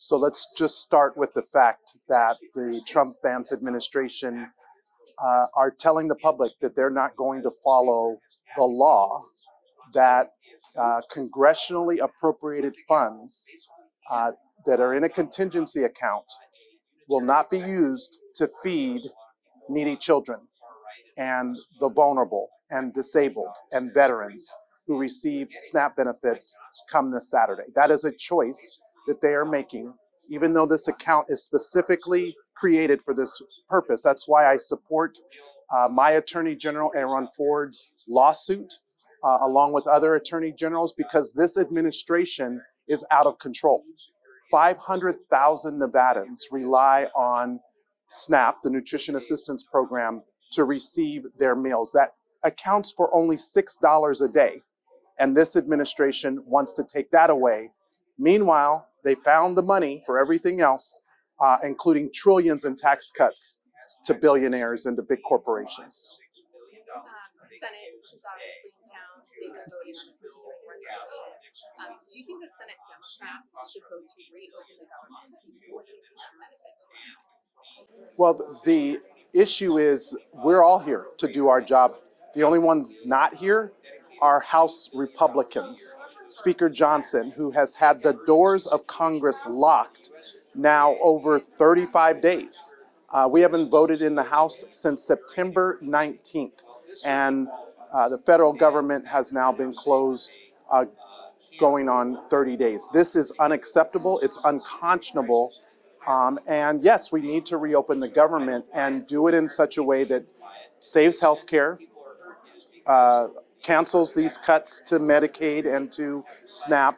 So let's just start with the fact that the Trump-Vance administration are telling the public that they're not going to follow the law that congressionally appropriated funds that are in a contingency account will not be used to feed needy children and the vulnerable and disabled and veterans who receive SNAP benefits come this Saturday. That is a choice that they are making, even though this account is specifically created for this purpose. That's why I support my Attorney General, Aaron Ford's lawsuit, along with other attorney generals, because this administration is out of control. 500,000 Nevadans rely on SNAP, the Nutrition Assistance Program, to receive their meals. That accounts for only $6 a day. And this administration wants to take that away. Meanwhile, they found the money for everything else, including trillions in tax cuts to billionaires and to big corporations. Senate is obviously in town. They've been voting on a continuing resolution. Do you think that Senate Democrats should vote to reopen the government before these benefits run out? Well, the issue is we're all here to do our job. The only ones not here are House Republicans. Speaker Johnson, who has had the doors of Congress locked now over 35 days. We haven't voted in the House since September 19th. And the federal government has now been closed going on 30 days. This is unacceptable. It's unconscionable. And yes, we need to reopen the government and do it in such a way that saves healthcare, cancels these cuts to Medicaid and to SNAP,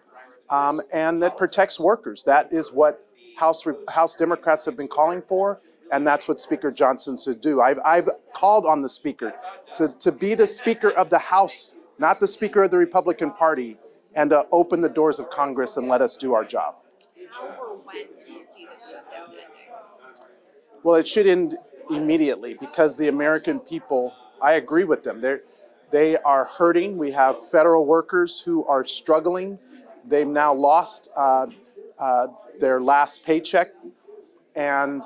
and that protects workers. That is what House Democrats have been calling for, and that's what Speaker Johnson should do. I've called on the Speaker to be the Speaker of the House, not the Speaker of the Republican Party, and to open the doors of Congress and let us do our job. How or when do you see the shutdown ending? Well, it should end immediately because the American people, I agree with them. They are hurting. We have federal workers who are struggling. They've now lost their last paycheck, and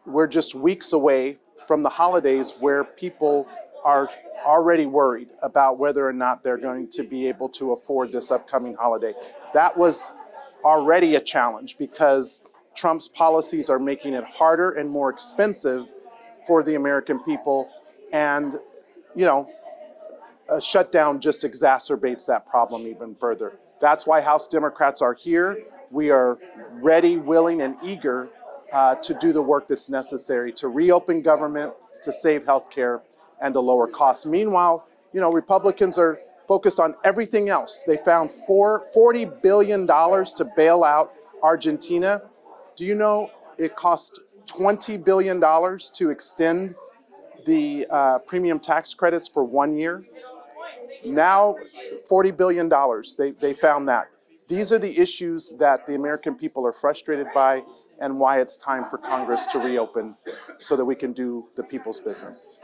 we're just weeks away from the holidays where people are already worried about whether or not they're going to be able to afford this upcoming holiday. That was already a challenge because Trump's policies are making it harder and more expensive for the American people. And, you know, a shutdown just exacerbates that problem even further. That's why House Democrats are here. We are ready, willing, and eager to do the work that's necessary to reopen government, to save health care, and to lower costs. Meanwhile, you know, Republicans are focused on everything else. They found $40 billion to bail out Argentina. Do you know it cost $20 billion to extend the premium tax credits for 1 year? Now, $40 billion, they found that. These are the issues that the American people are frustrated by and why it's time for Congress to reopen so that we can do the people's business.